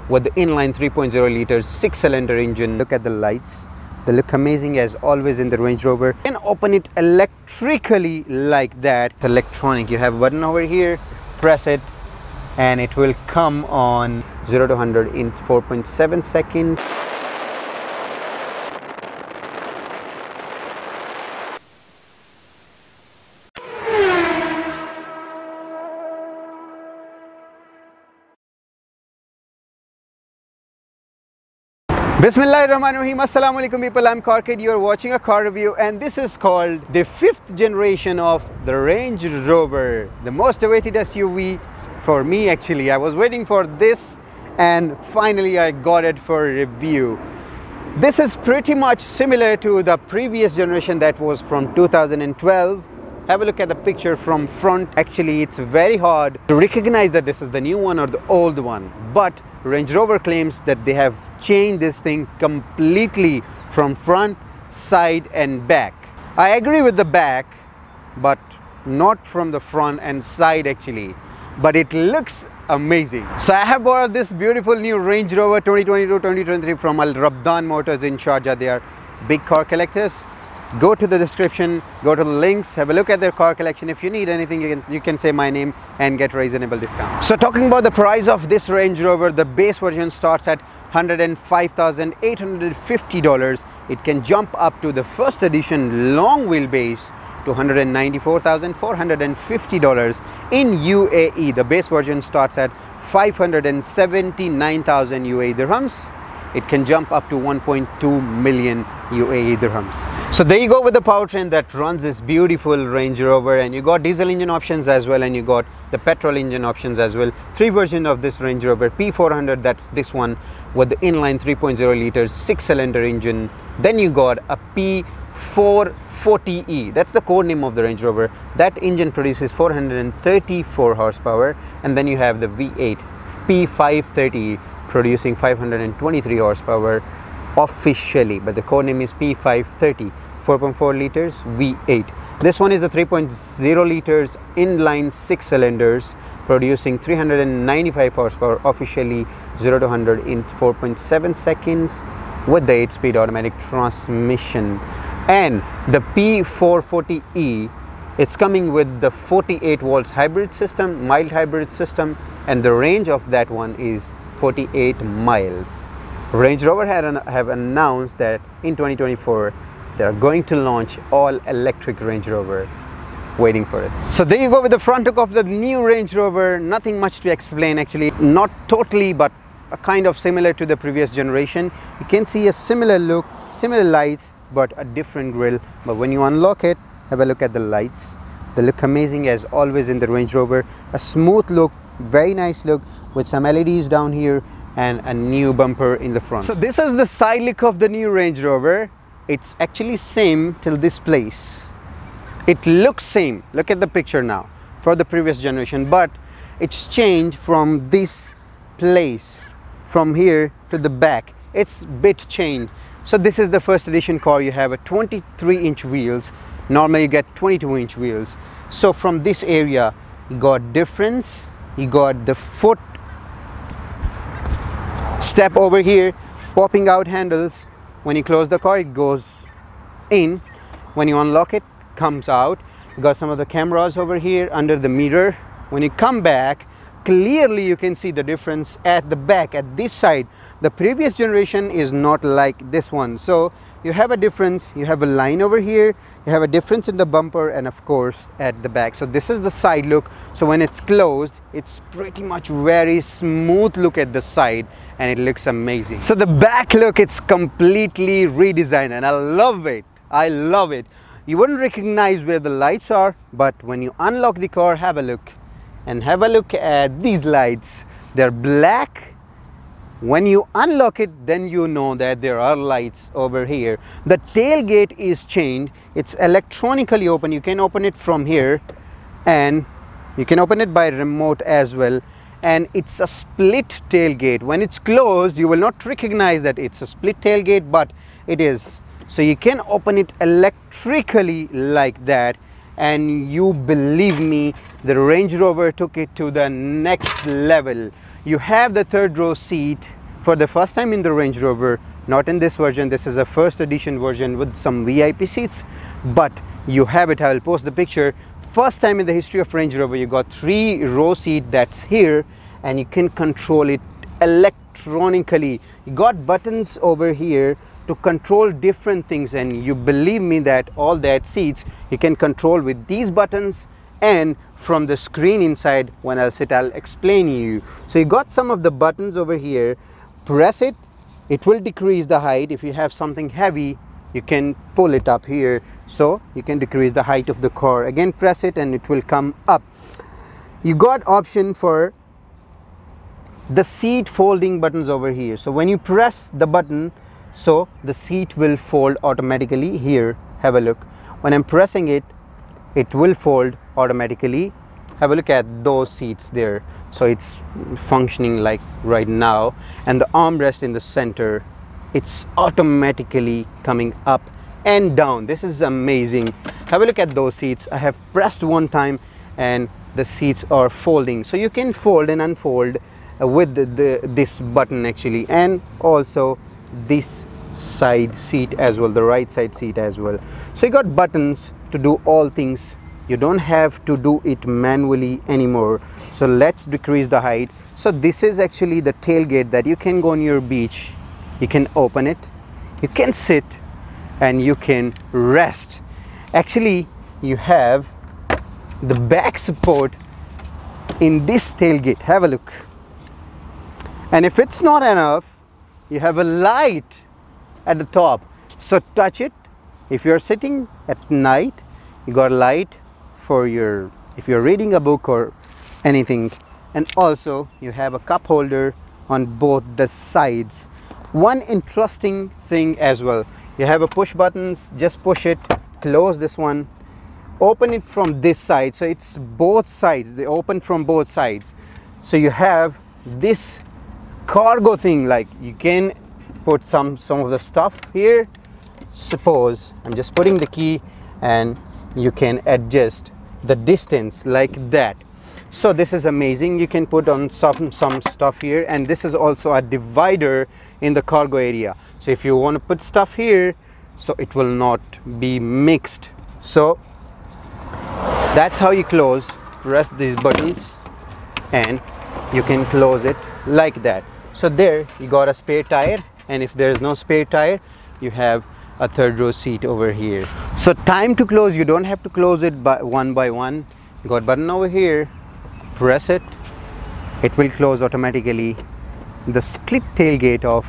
with the inline 3.0 liters 6-cylinder engine. Look at the lights. They look amazing as always in the Range Rover. You can open it electrically like that. It's electronic. You have a button over here, press it, and it will come on 0 to 100 in 4.7 seconds. Bismillahirrahmanirrahim. Assalamu alaikum people, I'm Tailgate. You are watching a car review and this is called the 5th generation of the Range Rover, the most awaited SUV for me actually. I was waiting for this and finally I got it for review. This is pretty much similar to the previous generation that was from 2012. Have a look at the picture from front. Actually, it's very hard to recognize that this is the new one or the old one. But Range Rover claims that they have changed this thing completely from front, side and back. I agree with the back, but not from the front and side actually. But it looks amazing. So I have bought this beautiful new Range Rover 2022-2023 from Rabdan Motors in Sharjah. They are big car collectors. Go to the description, go to the links, have a look at their car collection. If you need anything, you can say my name and get reasonable discount. So talking about the price of this Range Rover, the base version starts at $105,850. It can jump up to the first edition long wheelbase to $194,450 in UAE. The base version starts at 579,000 UAE dirhams. It can jump up to 1.2 million UAE dirhams. So there you go with the powertrain that runs this beautiful Range Rover, and you got diesel engine options as well, and you got the petrol engine options as well. 3 versions of this Range Rover. P400, that's this one with the inline 3.0 liters 6-cylinder engine. Then you got a P440e, that's the code name of the Range Rover. That engine produces 434 horsepower, and then you have the V8 P530 producing 523 horsepower officially, but the code name is P530, 4.4 liters V8. This one is the 3.0 liters inline 6 cylinders producing 395 horsepower officially, 0 to 100 in 4.7 seconds with the 8-speed automatic transmission. And the P440e, it's coming with the 48 volts hybrid system, mild hybrid system, and the range of that one is 48 miles. Range Rover have announced that in 2024 they are going to launch all electric Range Rover. Waiting for it. So there you go with the front look of the new Range Rover. Nothing much to explain actually, not totally but a kind of similar to the previous generation. You can see a similar look, similar lights but a different grille. But when you unlock it, have a look at the lights. They look amazing as always in the Range Rover. A smooth look, very nice look with some LEDs down here and a new bumper in the front. So this is the side look of the new Range Rover. It's actually same till this place. It looks same. Look at the picture now for the previous generation, but it's changed from this place, from here to the back. It's bit changed. So this is the first edition car. You have a 23-inch wheels. Normally you get 22-inch wheels. So from this area you got difference. You got the foot step over here, popping out handles. When you close the car, it goes in. When you unlock it, comes out. You got some of the cameras over here under the mirror. When you come back, clearly you can see the difference at the back, at this side. The previous generation is not like this one. So you have a difference. You have a line over here. You have a difference in the bumper and of course at the back. So this is the side look. So when it's closed, it's pretty much very smooth look at the side and it looks amazing. So the back look, it's completely redesigned and I love it. I love it. You wouldn't recognize where the lights are, but when you unlock the car, have a look and have a look at these lights. They're black. When you unlock it, then you know that there are lights over here. The tailgate is changed. It's electronically open. You can open it from here and you can open it by remote as well. And it's a split tailgate. When it's closed, you will not recognize that it's a split tailgate, but it is. So you can open it electrically like that. And you believe me, the Range Rover took it to the next level. you have the third row seat for the first time in the Range Rover. Not in this version, this is a first edition version with some VIP seats, but you have it. I will post the picture. First time in the history of Range Rover, you got 3-row seat that's here, and you can control it electronically. You got buttons over here to control different things, and you believe me that all that seats you can control with these buttons and from the screen inside. When I'll sit, I'll explain you. So you got some of the buttons over here. Press it, it will decrease the height. If you have something heavy, you can pull it up here, so you can decrease the height of the car. Again, press it and it will come up. You got option for the seat folding buttons over here. So when you press the button, so the seat will fold automatically. Here, have a look. When I'm pressing it, it will fold automatically. Have a look at those seats there. So it's functioning like right now, and the armrest in the center, it's automatically coming up and down. This is amazing. Have a look at those seats. I have pressed one time and the seats are folding, so you can fold and unfold with this button actually, and also this side seat as well, the right side seat as well. So you got buttons to do all things. You don't have to do it manually anymore. So let's decrease the height. So this is actually the tailgate that you can go on your beach. You can open it, you can sit, and you can rest. Actually, you have the back support in this tailgate. Have a look. And if it's not enough, you have a light at the top. So touch it. If you're sitting at night, you got a light for your, if you're reading a book or anything. And also you have a cup holder on both the sides. One interesting thing as well, you have a push buttons. Just push it, close this one, open it from this side. So it's both sides, they open from both sides. So you have this cargo thing, like you can put some of the stuff here. Suppose I'm just putting the key, and you can adjust the distance like that. So this is amazing. You can put on some stuff here, and this is also a divider in the cargo area. So if you want to put stuff here, so it will not be mixed. So that's how you close. Press these buttons and you can close it like that. So there you got a spare tire, and if there is no spare tire, you have a third row seat over here. So time to close, you don't have to close it by one. You got button over here, press it, it will close automatically. The split tailgate of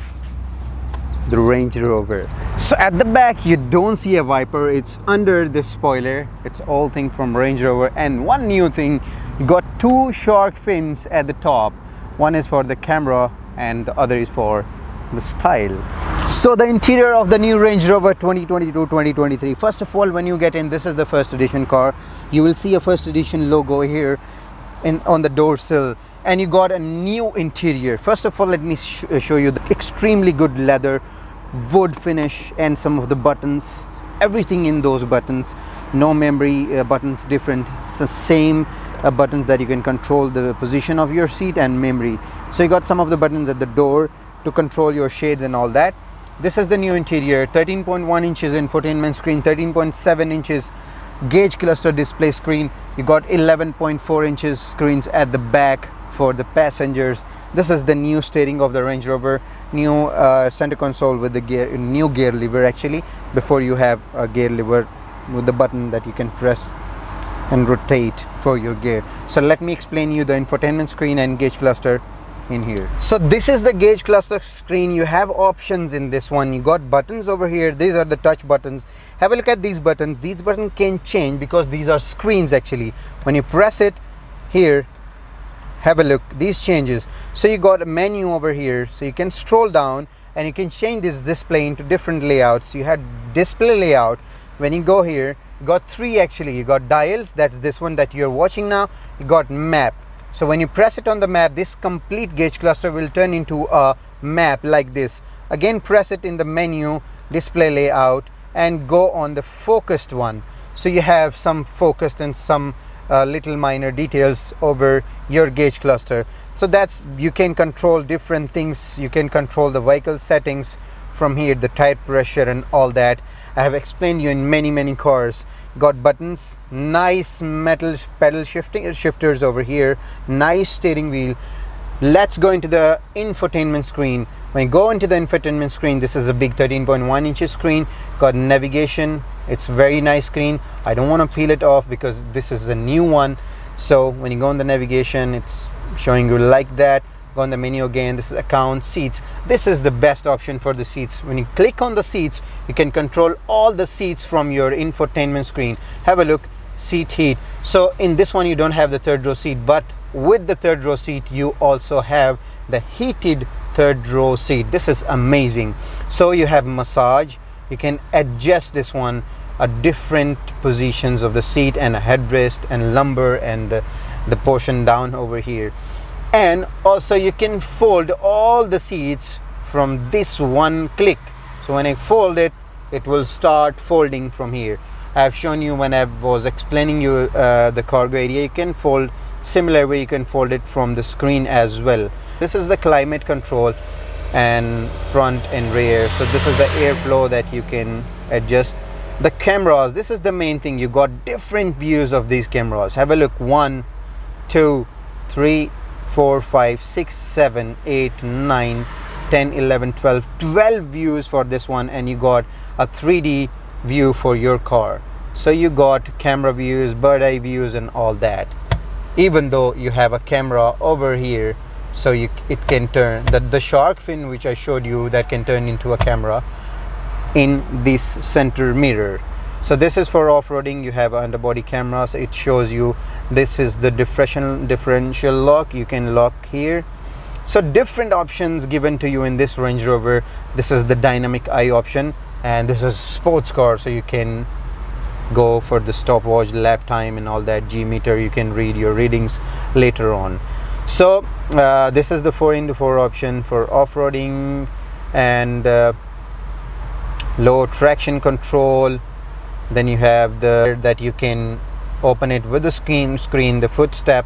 the Range Rover. So at the back you don't see a wiper, it's under the spoiler. It's all thing from Range Rover. And one new thing, you got 2 shark fins at the top. One is for the camera and the other is for the style. So the interior of the new Range Rover 2022-2023. First of all, when you get in, this is the first edition car. You will see a first edition logo here on the door sill, and you got a new interior. First of all, let me show you the extremely good leather, wood finish, and some of the buttons, everything in those buttons. No memory buttons different, it's the same buttons that you can control the position of your seat and memory. So you got some of the buttons at the door to control your shades and all that. This is the new interior. 13.1 inches infotainment screen, 13.7 inches gauge cluster display screen. You got 11.4 inches screens at the back for the passengers. This is the new steering of the Range Rover, new center console with the new gear lever. Actually, before you have a gear lever with the button that you can press and rotate for your gear. So let me explain you the infotainment screen and gauge cluster in here. So this is the gauge cluster screen. You have options in this one. You got buttons over here. These are the touch buttons. Have a look at these buttons. These buttons can change because these are screens actually. When you press it here, have a look, these changes. So you got a menu over here, so you can scroll down and you can change this display into different layouts. You had display layout. When you go here, you got 3 actually. You got dials, that's this one that you're watching now. You got map. So when you press it on the map, this complete gauge cluster will turn into a map like this. Again, press it in the menu, display layout, and go on the focused one. So you have some focused and some little minor details over your gauge cluster. So that's, you can control different things. You can control the vehicle settings from here, the tire pressure and all that. I have explained you in many cars. Got buttons, nice metal pedal shifters over here, nice steering wheel. Let's go into the infotainment screen. When you go into the infotainment screen, this is a big 13.1 inches screen. Got navigation. It's very nice screen. I don't want to peel it off because this is a new one. So when you go on the navigation, it's showing you like that. Go on the menu again. This is account, seats. This is the best option for the seats. When you click on the seats, you can control all the seats from your infotainment screen. Have a look, seat heat. So in this one you don't have the third row seat, but with the third row seat you also have the heated third row seat. This is amazing. So you have massage. You can adjust this one at different positions of the seat, and a headrest and lumbar and the portion down over here. And also you can fold all the seats from this one click. So when I fold it, it will start folding from here. I have shown you when I was explaining you the cargo area. You can fold similar way, you can fold it from the screen as well. This is the climate control and front and rear. So this is the airflow that you can adjust. The cameras, this is the main thing. You got different views of these cameras. Have a look. 1, 2, 3, 4, 5, 6, 7, 8, 9, 10, 11, 12 views for this one, and you got a 3D view for your car. So you got camera views, bird eye views and all that. Even though you have a camera over here, so it can turn the shark fin which I showed you, that can turn into a camera in this center mirror. So this is for off-roading. You have underbody cameras. It shows you, this is the differential lock. You can lock here. So different options given to you in this Range Rover. This is the dynamic eye option, and this is sports car, so you can go for the stopwatch, lap time and all that. G meter, you can read your readings later on. So this is the 4x4 option for off-roading, and low traction control. Then you have that you can open it with the screen, the footstep,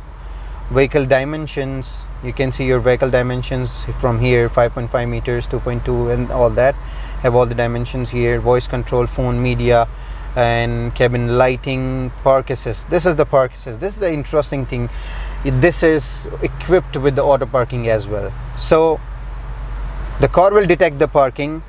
vehicle dimensions. You can see your vehicle dimensions from here, 5.5 meters, 2.2 and all that. Have all the dimensions here. Voice control, phone, media and cabin lighting, park assist. This is the park assist. This is the interesting thing. This is equipped with the auto parking as well. So the car will detect the parking.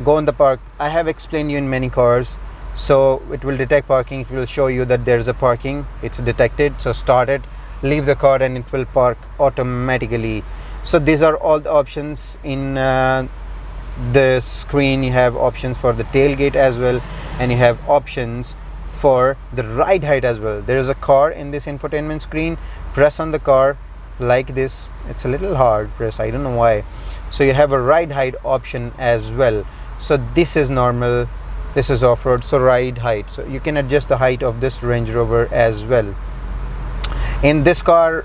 Go in the park. I have explained you in many cars. So it will detect parking. It will show you that there's a parking. It's detected. So start it, leave the car, and it will park automatically. So these are all the options in the screen. You have options for the tailgate as well, and you have options for the ride height as well. There is a car in this infotainment screen. Press on the car like this. It's a little hard press, I don't know why. So you have a ride height option as well. So this is normal, this is off-road, so ride height. So you can adjust the height of this Range Rover as well. In this car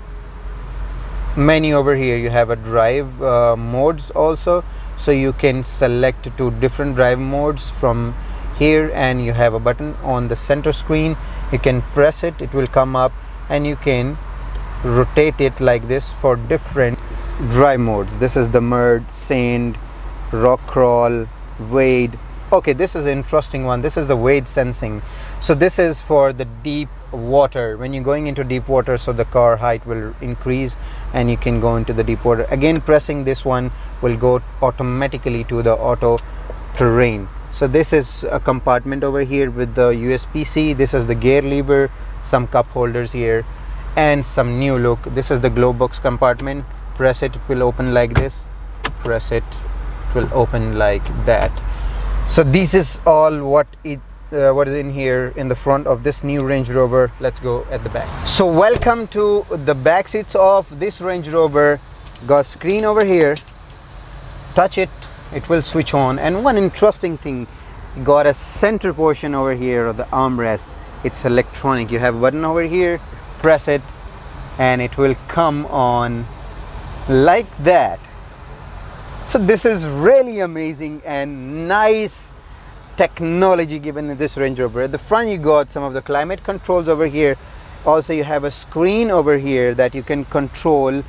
menu over here, you have a drive modes also. So you can select 2 different drive modes from here, and you have a button on the center screen. You can press it, it will come up, and you can rotate it like this for different drive modes. This is the mud, sand, rock crawl, wade. Okay, this is an interesting one. This is the wade sensing. So this is for the deep water. When you're going into deep water, so the car height will increase and you can go into the deep water. Again, pressing this one will go automatically to the auto terrain. So this is a compartment over here with the USB-C. This is the gear lever, some cup holders here, and some new look. This is the glove box compartment. Press it, it will open like this. Press it, it will open like that. So this is all what is in here in the front of this new Range Rover. Let's go at the back. So welcome to the back seats of this Range Rover. Got screen over here. Touch it, it will switch on. And one interesting thing, got a center portion over here of the armrest. It's electronic. You have a button over here. Press it, and it will come on like that. So this is really amazing and nice technology given in this Range Rover. At the front you got some of the climate controls over here, Also you have a screen over here that you can control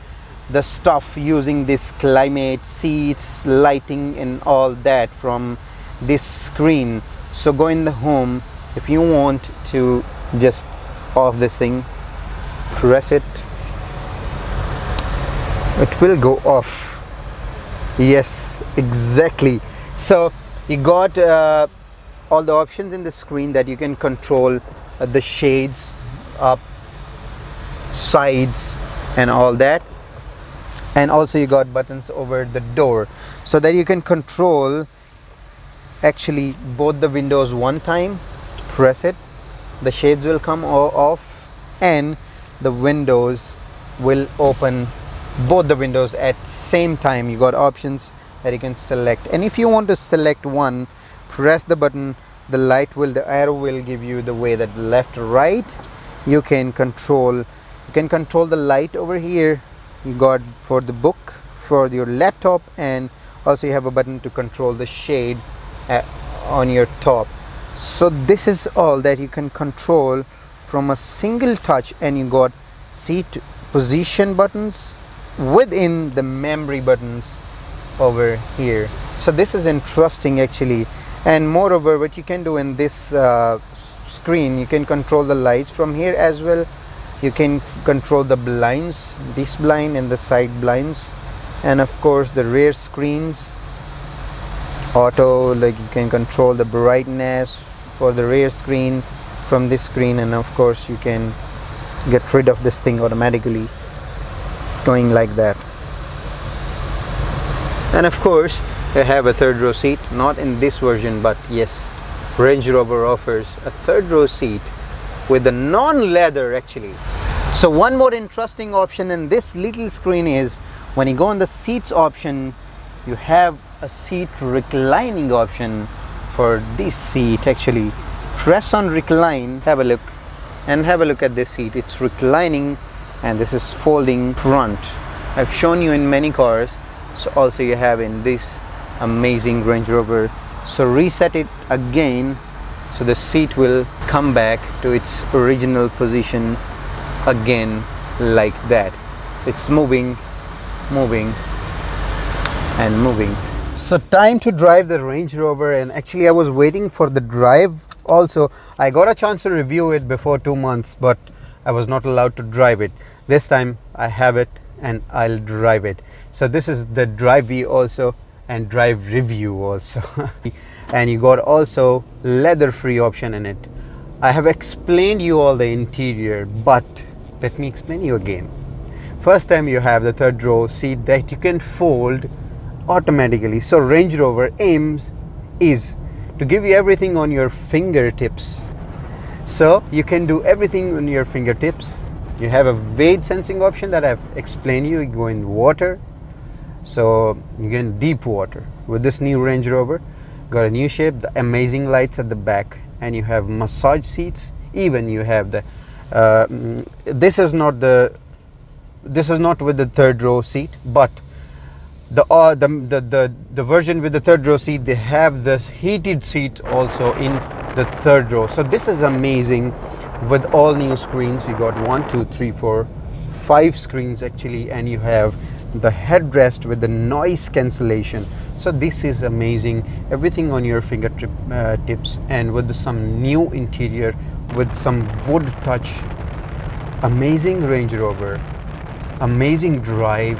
the stuff using this climate, seats, lighting and all that from this screen. So go in the home, if you want to just off this thing, press it, it will go off. Yes, exactly. So you got all the options in the screen that you can control the shades, up, sides and all that. And also you got buttons over the door so that you can control actually both the windows one time. Press it, the shades will come off and the windows will open, both the windows at same time. You got options that you can select, and if you want to select one, press the button, the light will, the arrow will give you the way that left, right. You can control the light over here. You got for the book, for your laptop, and also you have a button to control the shade on your top. So this is all that you can control from a single touch, and you got seat position buttons within the memory buttons over here. So this is interesting actually. And moreover, what you can do in this screen, you can control the lights from here as well. You can control the blinds, this blind and the side blinds, and of course the rear screens, auto, like you can control the brightness for the rear screen from this screen, and of course you can get rid of this thing automatically. It's going like that. And of course you have a third row seat, not in this version, but yes, Range Rover offers a third row seat with the non-leather actually. So one more interesting option in this little screen is when you go on the seats option, you have a seat reclining option for this seat actually. Press on recline, have a look, and have a look at this seat. It's reclining and this is folding front. I've shown you in many cars, so also you have in this amazing Range Rover. So reset it again, so the seat will come back to its original position again like that. It's moving and moving. So time to drive the Range Rover, and actually I was waiting for the drive also. I got a chance to review it before 2 months, but I was not allowed to drive it. This time I have it and I'll drive it. So this is the drive view also and drive review also. And you got also leather free option in it. I have explained you all the interior, but let me explain you again. First time you have the third row seat that you can fold automatically. So Range Rover aims is to give you everything on your fingertips. So you can do everything on your fingertips. You have a weight sensing option that I've explained you. You go in water, so you get in deep water with this new Range Rover. Got a new shape, the amazing lights at the back, and you have massage seats. Even you have the this is not with the third row seat, but the version with the third row seat, they have the heated seats also in the third row. So this is amazing with all new screens. You got 1 2 3 4 5 screens actually, and you have the headrest with the noise cancellation. So this is amazing, everything on your fingertips, and with some new interior with some wood touch. Amazing Range Rover, amazing drive.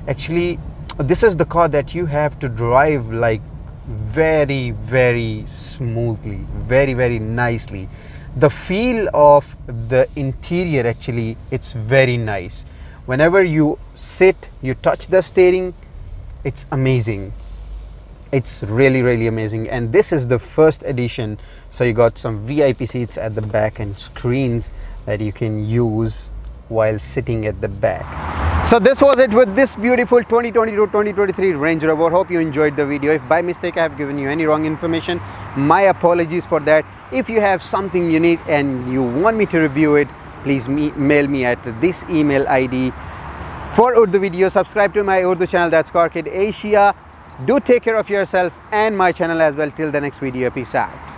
Actually this is the car that you have to drive like very smoothly, very nicely. The feel of the interior actually, it's very nice. Whenever you sit, you touch the steering, it's amazing. It's really amazing. And this is the first edition, so you got some VIP seats at the back and screens that you can use while sitting at the back. So this was it with this beautiful 2022-2023 Range Rover. Hope you enjoyed the video. If by mistake I have given you any wrong information, my apologies for that. If you have something unique and you want me to review it, please mail me at this email ID. For Urdu videos, subscribe to my Urdu channel, that's Car Kid Asia. Do take care of yourself and my channel as well. Till the next video, peace out.